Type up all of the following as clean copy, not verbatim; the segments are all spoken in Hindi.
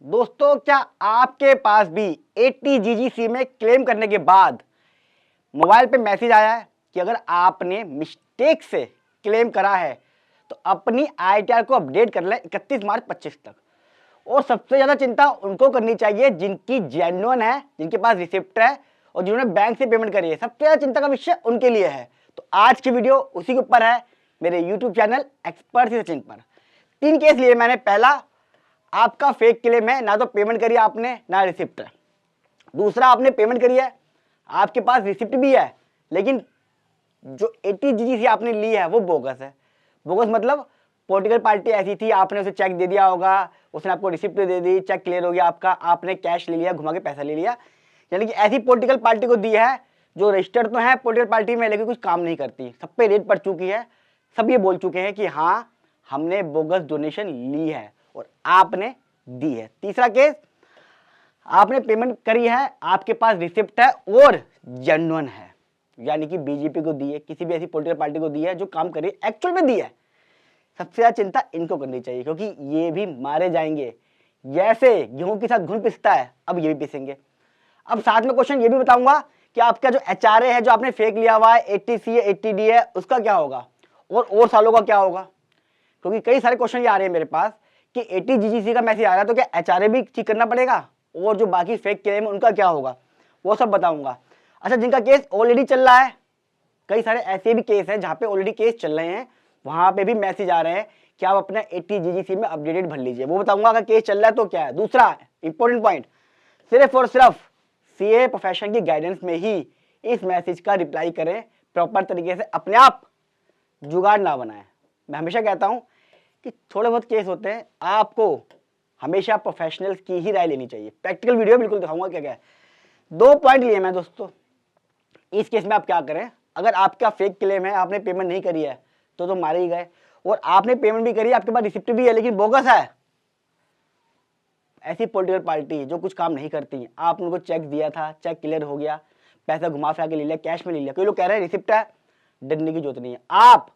दोस्तों, क्या आपके पास भी 80GGC में क्लेम करने के बाद मोबाइल पे मैसेज आया है कि अगर आपने मिस्टेक से क्लेम करा है तो अपनी ITR को अपडेट कर लें 31 मार्च 25 तक। और सबसे ज़्यादा चिंता उनको करनी चाहिए जिनकी जेन्युइन है, जिनके पास रिसिप्ट है और जिन्होंने बैंक से पेमेंट करी है। सबसे ज़्यादा चिंता का विषय उनके लिए है। तो आज की वीडियो उसी के ऊपर है, मेरे YouTube चैनल एक्सपर्ट सचिन पर। 3 केस लिए मैंने। पहला, आपका फेक क्लेम है, ना तो पेमेंट करी आपने ना रिसिप्ट है। दूसरा, आपने पेमेंट करी है, आपके पास रिसिप्ट भी है, लेकिन जो 80GGC आपने ली है वो बोगस है। बोगस मतलब पॉलिटिकल पार्टी ऐसी थी, आपने उसे चेक दे दिया होगा, उसने आपको रिसिप्ट दे दी, चेक क्लियर हो गया आपका, आपने कैश ले लिया, घुमा के पैसा ले लिया। यानी कि ऐसी पॉलिटिकल पार्टी को दी है जो रजिस्टर्ड तो है पॉलिटिकल पार्टी में, लेकिन कुछ काम नहीं करती। सब पे रेड पड़ चुकी है, सब ये बोल चुके हैं कि हाँ हमने बोगस डोनेशन ली है और आपने दी है। तीसरा केस, आपने पेमेंट करी है, आपके पास रिसिप्ट है और जेन्युइन है, यानी कि बीजेपी को दी है, किसी भी ऐसी पॉलिटिकल पार्टी को दी है जो काम कर रही है, एक्चुअल में दी है। सबसे ज्यादा चिंता इनको करनी चाहिए, क्योंकि ये भी मारे जाएंगे। जैसे गेहूं के साथ घुन पिसता है, अब ये भी पिसेंगे। अब साथ में क्वेश्चन ये भी बताऊंगा कि आपका जो HRA है, जो आपने फेक लिया हुआ है, 80C है, 80D है, उसका क्या होगा और सालों का क्या होगा। क्योंकि कई सारे क्वेश्चन ये आ रहे हैं मेरे पास कि 80GGC का मैसेज आ रहा है तो क्या HRA भी ठीक करना पड़ेगा, और जो बाकी फेक क्लेम उनका क्या होगा, वो सब बताऊंगा। अच्छा, जिनका केस ऑलरेडी चल रहा है, कई सारे ऐसे भी केस हैं जहां पे ऑलरेडी केस चल रहे हैं, वहां पे भी मैसेज आ रहे हैं कि आप अपना 80GGC में अपडेटेड भर लीजिए, वो बताऊंगा अगर केस चल रहा है तो क्या है। दूसरा इंपॉर्टेंट पॉइंट, सिर्फ और सिर्फ CA प्रोफेशन की गाइडेंस में ही इस मैसेज का रिप्लाई करें, प्रॉपर तरीके से, अपने आप जुगाड़ ना बनाएं। मैं हमेशा कहता हूं कि थोड़े बहुत केस होते हैं, आपको हमेशा प्रोफेशनल्स की ही राय लेनी चाहिए। प्रैक्टिकल वीडियो बिल्कुल दिखाऊंगा क्या क्या है। 2 पॉइंट लिए मैं दोस्तों। इस केस में आप क्या करें, अगर आपका फेक क्लेम है, आपने पेमेंट नहीं करी है तो मारे ही गए, और आपने पेमेंट भी करी, आपके पास रिसिप्ट भी है लेकिन बोगस है। ऐसी पॉलिटिकल पार्टी जो कुछ काम नहीं करती, आपने उनको चेक दिया था, चेक क्लियर हो गया, पैसा घुमा फिरा के ले लिया, कैश में ले लिया। कोई लोग कह रहे हैं रिसिप्ट है, डरने की जरूरत नहीं है। आप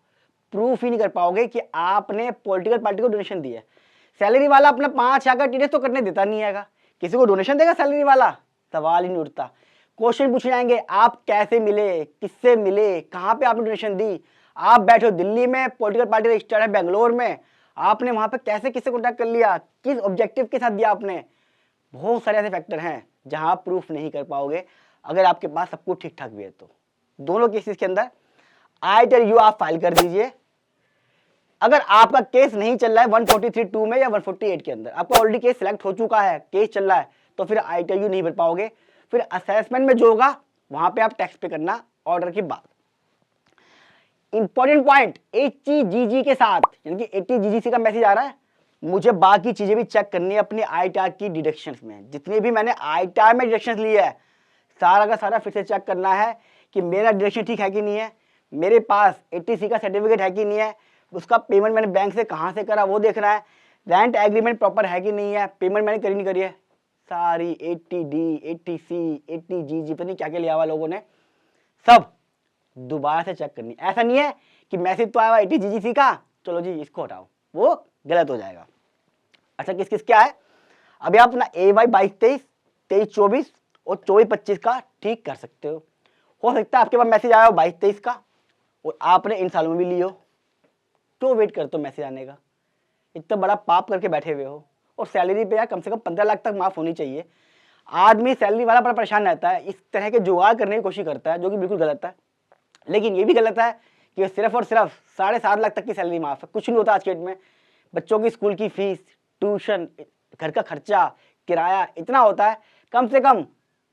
प्रूफ ही नहीं कर पाओगे कि आपने पॉलिटिकल पार्टी को डोनेशन दी है। सैलरी वाला अपना 5 का टीडीएस तो करने देता नहीं है, किसी को डोनेशन देगा सैलरी वाला, सवाल ही नहीं उठता। क्वेश्चन पूछे जाएंगे, आप कैसे मिले, किससे मिले, कहां पे आपने डोनेशन दी, आप बैठे हो दिल्ली में, पॉलिटिकल पार्टी रजिस्टर्ड है बेंगलोर में, आपने वहां पे कैसे किससे कॉन्टैक्ट कर लिया, किस ऑब्जेक्टिव के साथ दिया आपने। बहुत सारे ऐसे फैक्टर हैं जहां आप प्रूफ नहीं कर पाओगे अगर आपके पास सब कुछ ठीक ठाक भी है तो। दोनों केसेस के अंदर ITR आप फाइल कर दीजिए। अगर आपका केस नहीं चल रहा है 143(2) में या 148 के अंदर, आपका ऑलरेडी केस सिलेक्ट हो चुका है, केस चल रहा है, तो फिर ITR नहीं भर पाओगे। फिर असेसमेंट में जो होगा वहां पे आप टैक्स पे करना ऑर्डर के बाद। इंपॉर्टेंट पॉइंट, 80GG के साथ, यानी कि 80GGC का मैसेज आ रहा है, मुझे बाकी चीजें भी चेक करनी है अपनी ITR की डिडक्शंस में। जितनी भी मैंने ITR में डिडक्शंस ली है, सारा का सारा फिर से चेक करना है कि मेरा डिडक्शन ठीक है कि नहीं है, मेरे पास 80C का सर्टिफिकेट है कि नहीं है, उसका पेमेंट मैंने बैंक से कहां से करा वो देखना है, रेंट एग्रीमेंट प्रॉपर है कि नहीं है, पेमेंट मैंने करी नहीं करी है। सारी 80D, 80C, 80GG, पता नहीं क्या क्या लिया हुआ लोगों ने, सब दोबारा से चेक करनी। ऐसा नहीं है कि मैसेज तो आया हुआ 80GGC का, चलो जी इसको हटाओ, वो गलत हो जाएगा। अच्छा, किस किस क्या है, अभी आप अपना AY 22-23, 23-24 और 24-25 का ठीक कर सकते हो सकता है आपके पास मैसेज आया हो 22-23 का और आपने इन सालों में भी लियो, तो वेट करते हो मैसेज आने का। इतना बड़ा पाप करके बैठे हुए हो, और सैलरी पे यार कम से कम 15 लाख तक माफ होनी चाहिए। आदमी सैलरी वाला बड़ा परेशान रहता है, इस तरह के जुगाड़ करने की कोशिश करता है, जो कि बिल्कुल गलत है। लेकिन ये भी गलत है कि सिर्फ और सिर्फ 7.5 लाख तक की सैलरी माफ है। कुछ नहीं होता आज के डेट में, बच्चों की स्कूल की फीस, ट्यूशन, घर का खर्चा, किराया इतना होता है, कम से कम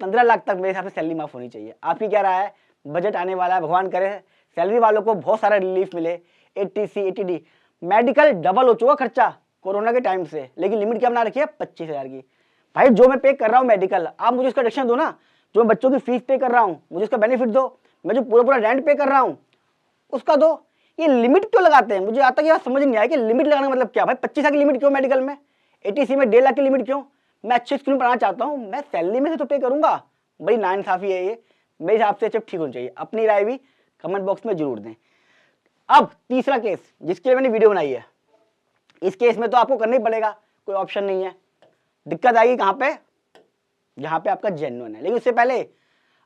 15 लाख तक मेरे हिसाब से सैलरी माफ होनी चाहिए। आपकी क्या राय है? बजट आने वाला है, भगवान करे सैलरी वालों को बहुत सारा रिलीफ मिले। 80C, 80D, मेडिकल डबल हो चुका खर्चा कोरोना के टाइम से, लेकिन लिमिट क्या बना रखी है 25,000 की। भाई जो मैं पे कर रहा हूँ मेडिकल, आप मुझे उसका डिडक्शन दो ना। जो बच्चों की फीस पे कर रहा हूँ मुझे उसका बेनिफिट दो। मैं जो पूरा रेंट पे कर रहा हूँ उसका दो। ये लिमिट क्यों लगाते हैं? मुझे आता है समझ नहीं आया कि लिमिट लगाने का मतलब क्या। भाई 25 लाख की लिमिट क्यों मेडिकल में, 80C में 1.5 लाख की लिमिट क्यों? मैं अच्छे स्कूल में पढ़ाना चाहता हूँ, मैं सैलरी में से तो पे करूंगा। बड़ी नाइंसाफी है ये, मेरे हिसाब से ठीक होनी चाहिए। अपनी राय भी कमेंट बॉक्स में जरूर दें। अब तीसरा केस जिसके लिए मैंने वीडियो बनाई है, इस केस में तो आपको करना ही पड़ेगा, कोई ऑप्शन नहीं है। दिक्कत आएगी कहाँ पे, जहाँ पे आपका जेन्युइन है। लेकिन उससे पहले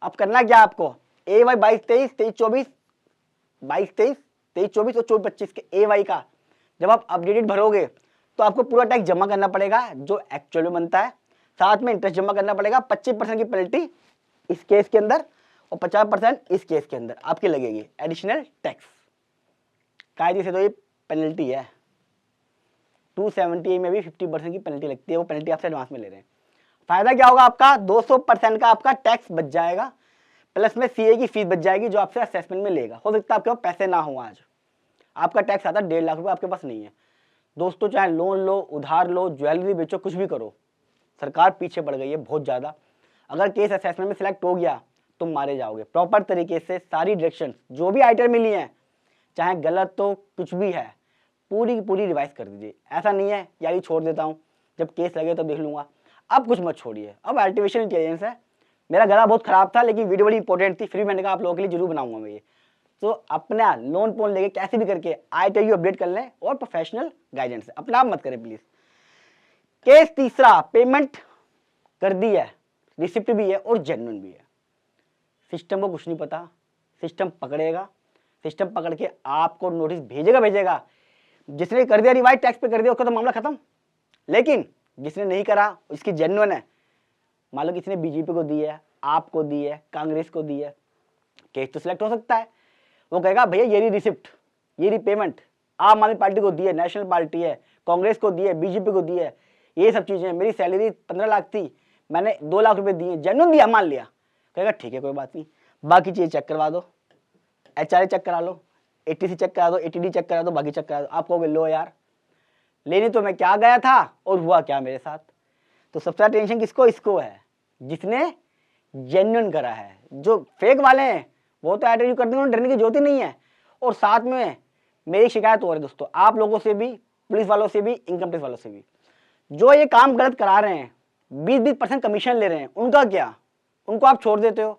अब करना क्या आपको, ए वाई 22-23, 23-24, 22-23, 23-24 और 24-25 के ए वाई का जब आप अपडेटेड भरोगे तो आपको पूरा टैक्स जमा करना पड़ेगा जो एक्चुअल में बनता है, साथ में इंटरेस्ट जमा करना पड़ेगा। 25% की पेनल्टी इस केस के अंदर और 50% इस केस के अंदर आपकी लगेगी एडिशनल टैक्स। कायदे से तो ये पेनल्टी है, 270 में भी 50% की पेनल्टी लगती है, वो पेनल्टी आपसे एडवांस में ले रहे हैं। फायदा क्या होगा आपका, 200% का आपका टैक्स बच जाएगा, प्लस में सीए की फीस बच जाएगी जो आपसे असेसमेंट में लेगा। हो सकता है आपके पास पैसे ना हो, आज आपका टैक्स आता 1.5 लाख रुपए आपके पास नहीं है दोस्तों, चाहे लोन लो, उधार लो, ज्वेलरी बेचो, कुछ भी करो, सरकार पीछे पड़ गई है बहुत ज़्यादा। अगर केस असेसमेंट में सिलेक्ट हो गया तो मारे जाओगे। प्रॉपर तरीके से सारी डायरेक्शन जो भी आइटम मिली है, चाहे गलत तो कुछ भी है, पूरी की पूरी रिवाइज कर दीजिए। ऐसा नहीं है यार ये छोड़ देता हूँ, जब केस लगे तो देख लूंगा, अब कुछ मत छोड़िए। अब आर्टिफिशियल इंटेलिजेंस है, मेरा गला बहुत खराब था लेकिन वीडियो बड़ी इंपॉर्टेंट थी, फिर भी मैंने कहा आप लोगों के लिए जरूर बनाऊंगा मैं ये। तो अपना लोन पोन लेके कैसे भी करके ITU अपडेट कर लें और प्रोफेशनल गाइडेंस से अपना आप मत करें प्लीज। केस तीसरा, पेमेंट कर दी है, रिसिप्ट भी है और जेन्युइन भी है। सिस्टम को कुछ नहीं पता, सिस्टम पकड़ेगा, सिस्टम पकड़ के आपको नोटिस भेजेगा। जिसने कर दिया रिवाइज टैक्स पे कर दिया उसका तो मामला खत्म, लेकिन जिसने नहीं करा उसकी जेन्युइन है, मान लो किसी ने बीजेपी को दी है, आपको दी है, कांग्रेस को दी है, केस तो सिलेक्ट हो सकता है। वो कहेगा भैया ये रही रिसिप्ट, ये रही पेमेंट, आम आदमी पार्टी को दी है, नेशनल पार्टी है, कांग्रेस को दी है, बीजेपी को दी है, ये सब चीजें, मेरी सैलरी 15 लाख थी, मैंने 2 लाख रुपए दिए, जेन्युइन दिया, मान लिया। कहेगा ठीक है कोई बात नहीं, बाकी चीजें चेक करवा दो, HRA चेक करा लो, ATC चेक करा दो, ATD चेक करा दो, बाकी चेक करा दो। आप कहोगे लो यार, लेने तो मैं क्या गया था और हुआ क्या मेरे साथ। तो सबसे ज्यादा टेंशन किसको, इसको है जिसने जेन्युइन करा है। जो फेक वाले हैं वो तो ITU करते हैं, डरने की जरूरत ही नहीं है। और साथ में मेरी शिकायत हो रही है दोस्तों, आप लोगों से भी, पुलिस वालों से भी, इनकम टैक्स वालों से भी, जो ये काम गलत करा रहे हैं, 20-20% कमीशन ले रहे हैं, उनका क्या, उनको आप छोड़ देते हो।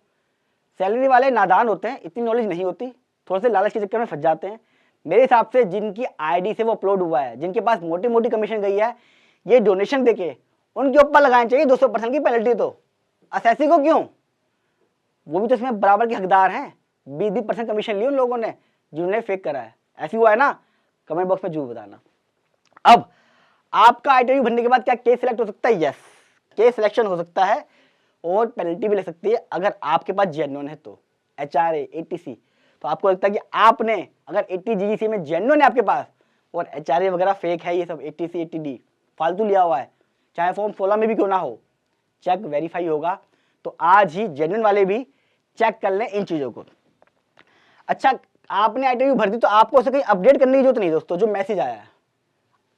सैलरी वाले नादान होते हैं, इतनी नॉलेज नहीं होती, थोड़े से लालच के चक्कर में फंस जाते हैं। मेरे हिसाब से जिनकी ID से वो अपलोड हुआ है, जिनके पास मोटी मोटी कमीशन गई है, ये डोनेशन देके उनके ऊपर लगानी चाहिए 200% की पेनल्टी। तो असेसी को क्यों, वो भी तो इसमें बराबर के हकदार हैं। 20% कमीशन ली उन लोगों ने जिन्होंने फेक करा है। ऐसी हुआ है ना, कमेंट बॉक्स में जरूर बताना। अब आपका ITU भरने के बाद क्या केस सिलेक्ट हो सकता है? यस, केस सिलेक्शन हो सकता है और पेनल्टी भी ले सकती है अगर आपके पास जेन्युइन है तो। HRA, ATC, तो आपको लगता है कि आपने अगर 80 GGC में जेन्युइन है आपके पास और HRA वगैरह फेक है, ये सब ATC ATD फालतू लिया हुआ है, चाहे फॉर्म 16 में भी क्यों ना हो, चेक वेरीफाई होगा। तो आज ही जेन्युइन वाले भी चेक कर लें इन चीजों को। अच्छा, आपने ITU भर दी तो आपको उसे कहीं अपडेट करने की जरूरत नहीं दोस्तों। जो मैसेज आया है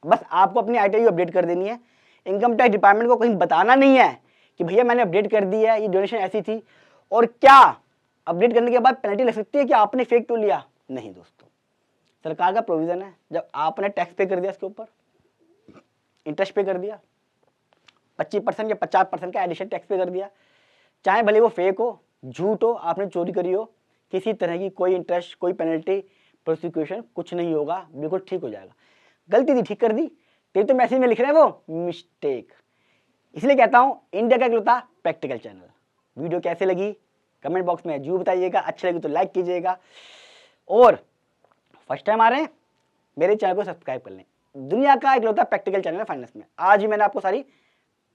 बस आपको अपनी ITU अपडेट कर देनी है। इनकम टैक्स डिपार्टमेंट को कहीं बताना नहीं है कि भैया मैंने अपडेट कर दी है, ये डोनेशन ऐसी थी। और क्या अपडेट करने के बाद पेनल्टी लग सकती है कि आपने फेक तो लिया? नहीं दोस्तों, सरकार का प्रोविजन है, जब आपने टैक्स पे कर दिया, इसके ऊपर इंटरेस्ट पे कर दिया, 25% या 50% का एडिशन टैक्स पे कर दिया, चाहे भले वो फेक हो, झूठ हो, आपने चोरी करी हो, किसी तरह की कोई इंटरेस्ट, कोई पेनल्टी, प्रोसिक्यूशन कुछ नहीं होगा, बिल्कुल ठीक हो जाएगा। गलती थी ठीक कर दी, तेरे तो मैसेज में लिख रहे हैं वो मिस्टेक। इसलिए कहता हूं इंडिया का इकलौता प्रैक्टिकल चैनल। वीडियो कैसे लगी कमेंट बॉक्स में जरूर बताइएगा, अच्छी लगी तो लाइक कीजिएगा और फर्स्ट टाइम आ रहे हैं मेरे चैनल को सब्सक्राइब कर लें। दुनिया का इकलौता प्रैक्टिकल चैनल है फाइनेंस में। आज ही मैंने आपको सारी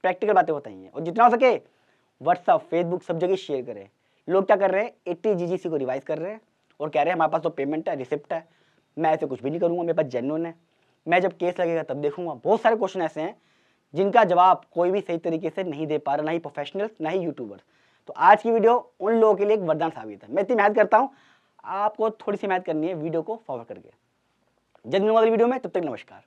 प्रैक्टिकल बातें बताई हैं और जितना हो सके व्हाट्सअप, फेसबुक सब जगह शेयर करें। लोग क्या कर रहे हैं, 80 GGC को रिवाइज कर रहे हैं और कह रहे हैं हमारे पास तो पेमेंट है, रिसिप्ट है। मैं ऐसे कुछ भी नहीं करूंगा, मेरे पास जेन्युइन है, मैं जब केस लगेगा तब देखूंगा। बहुत सारे क्वेश्चन ऐसे हैं जिनका जवाब कोई भी सही तरीके से नहीं दे पा रहा, ना ही प्रोफेशनल ना ही यूट्यूबर। तो आज की वीडियो उन लोगों के लिए एक वरदान साबित है। मैं इतनी मेहनत करता हूँ, आपको थोड़ी सी मेहनत करनी है वीडियो को फॉरवर्ड करके। जल्द मिलूंगा अगली वीडियो में, तब तक नमस्कार।